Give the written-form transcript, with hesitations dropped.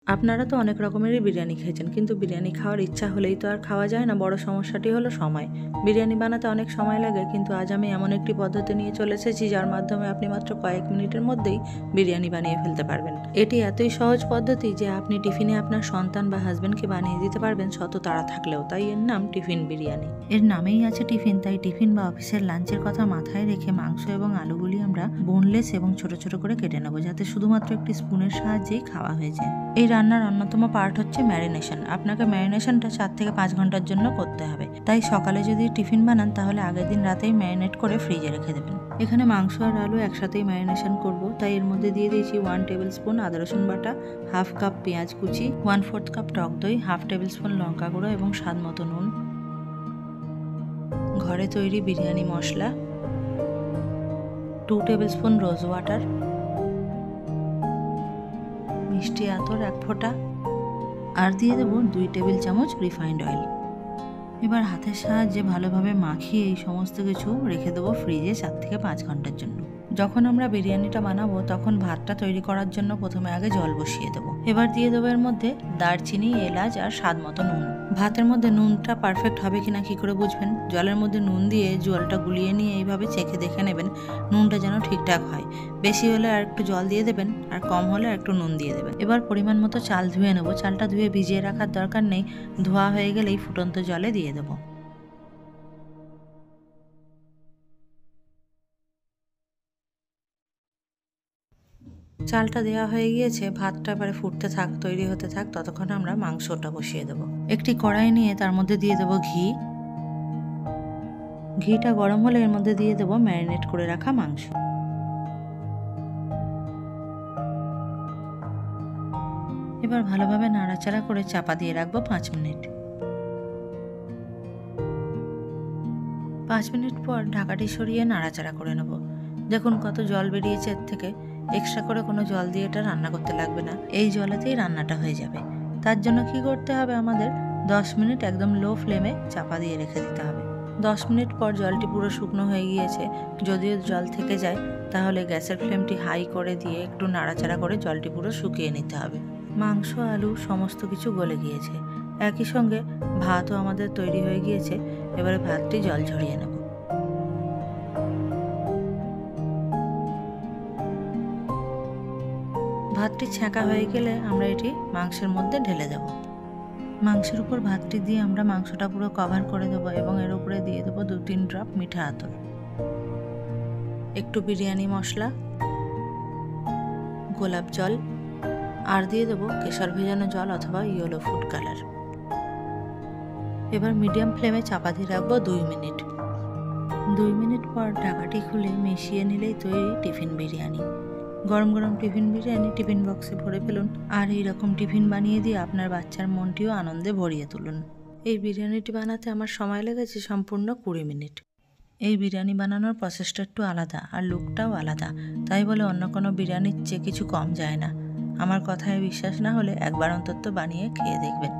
আপনারা তো অনেক রকমেরই বিরিয়ানি খেয়েছেন, কিন্তু বিরিয়ানি খাওয়ার ইচ্ছা হলেই তো আর খাওয়া যায় না। বড় সমস্যাটি হলো সময়। বিরিয়ানি বানাতে অনেক সময় লাগে, কিন্তু আজ আমি এমন একটি পদ্ধতি নিয়ে চলে এসেছি যার মাধ্যমে আপনি মাত্র কয়েক মিনিটের মধ্যেই বিরিয়ানি বানিয়ে ফেলতে পারবেন। এটি এতই সহজ পদ্ধতি যে আপনি টিফিনে আপনার সন্তান বা হাজব্যান্ডকে বানিয়ে দিতে পারবেন শত তাড়া থাকলেও। তাই এর নাম টিফিন বিরিয়ানি। এর নামেই আছে টিফিন, তাই টিফিন বা অফিসের লাঞ্চের কথা মাথায় রেখে মাংস এবং আলুগুলি আমরা বোনলেস এবং ছোট ছোট করে কেটে নেবো, যাতে শুধুমাত্র একটি স্পুনের সাহায্যেই খাওয়া হয়ে যায়। এই রান্নার অন্যতম পার্ট হচ্ছে ম্যারিনেশন। আপনাকে ম্যারিনেশনটা 4 থেকে 5 ঘন্টার জন্য করতে হবে। তাই সকালে যদি টিফিন বানান তাহলে আগের দিন রাতেই ম্যারিনেট করে ফ্রিজে রেখে দেবেন। এখানে মাংস আর আলু একসাথেই ম্যারিনেশন করব, তাই এর মধ্যে দিয়ে দিয়েছি 1 টেবিল স্পুন আদা রসুন বাটা, হাফ কাপ পেঁয়াজ কুচি, 1/4 কাপ টক দই, হাফ টেবিল স্পুন লঙ্কা গুঁড়ো এবং স্বাদ মতো নুন, ঘরে তৈরি বিরিয়ানি মশলা, 2 টেবিল স্পুন রোজ ওয়াটার, মিষ্টি আতর 1 ফোঁটা, আর দিয়ে দেবো 2 টেবিল চামচ রিফাইন্ড অয়েল। এবার হাতের সাহায্যে ভালোভাবে মাখিয়ে এই সমস্ত কিছু রেখে দেবো ফ্রিজে 4 থেকে 5 ঘন্টার জন্য। যখন আমরা বিরিয়ানিটা বানাবো তখন ভাতটা তৈরি করার জন্য প্রথমে আগে জল বসিয়ে দেবো। এবার দিয়ে দেবো এর মধ্যে দারচিনি, এলাচ আর স্বাদ মতো নুন। ভাতের মধ্যে নুনটা পারফেক্ট হবে কিনা কি করে বুঝবেন? জলের মধ্যে নুন দিয়ে জলটা গুলিয়ে নিয়ে এইভাবে চেখে দেখে নেবেন নুনটা যেন ঠিকঠাক হয়। বেশি হলে আর একটু জল দিয়ে দেবেন, আর কম হলে আর একটু নুন দিয়ে দেবেন। এবার পরিমাণ মতো চাল ধুয়ে নেবো। চালটা ধুয়ে ভিজিয়ে রাখার দরকার নেই, ধোয়া হয়ে গেলেই ফুটন্ত জলে দিয়ে দেবো। চালটা দেওয়া হয়ে গিয়েছে, ভাতটা এবারে ফুটতে থাক, তৈরি হতে থাক। ততক্ষণ আমরা মাংসটা বসিয়ে দেবো। একটি কড়াই নিয়ে তার মধ্যে দিয়ে দেবো ঘি। ঘিটা গরম হলে এর মধ্যে দিয়ে দেবো ম্যারিনেট করে রাখা মাংস। এবার ভালোভাবে নাড়াচাড়া করে চাপা দিয়ে রাখবো 5 মিনিট। 5 মিনিট পর ঢাকাটি সরিয়ে নাড়াচাড়া করে নেব। দেখুন কত জল বেরিয়েছে এর থেকে। এক্সট্রা করে কোনো জল দিয়ে এটা রান্না করতে লাগবে না, এই জলেতেই রান্নাটা হয়ে যাবে। তার জন্য কি করতে হবে, আমাদের 10 মিনিট একদম লো ফ্লেমে চাপা দিয়ে রেখে দিতে হবে। 10 মিনিট পর জলটি পুরো শুকনো হয়ে গিয়েছে। যদিও জল থেকে যায় তাহলে গ্যাসের ফ্লেমটি হাই করে দিয়ে একটু নাড়াচাড়া করে জলটি পুরো শুকিয়ে নিতে হবে। মাংস, আলু সমস্ত কিছু গলে গিয়েছে। একই সঙ্গে ভাতও আমাদের তৈরি হয়ে গিয়েছে। এবারে ভাতটি জল ঝরিয়ে নেব। ভাতটি ছ্যাঁকা হয়ে গেলে আমরা এটি মাংসের মধ্যে ঢেলে দেব। মাংসের উপর ভাতটি দিয়ে আমরা মাংসটা পুরো কভার করে দেবো এবং এর উপরে দিয়ে দেবো 2-3 ড্রপ মিঠা আতর, একটু বিরিয়ানি মশলা, গোলাপ জল, আর দিয়ে দেবো কেশর ভেজানো জল অথবা ইয়েলো ফুড কালার। এবার মিডিয়াম ফ্লেমে চাপা দিয়ে রাখবো 2 মিনিট। 2 মিনিট পর ঢাকাটি খুলে মিশিয়ে নিলেই তৈরি টিফিন বিরিয়ানি। গরম গরম টিফিন বিরিয়ানি টিফিন বক্সে ভরে ফেলুন, আর এইরকম টিফিন বানিয়ে দিয়ে আপনার বাচ্চার মনটিও আনন্দে ভরিয়ে তুলুন। এই বিরিয়ানিটি বানাতে আমার সময় লেগেছে সম্পূর্ণ 20 মিনিট। এই বিরিয়ানি বানানোর প্রসেসটা একটু আলাদা আর লুকটাও আলাদা, তাই বলে অন্য কোনো বিরিয়ানির চেয়ে কিছু কম যায় না। আমার কথায় বিশ্বাস না হলে একবার অন্তত বানিয়ে খেয়ে দেখবেন।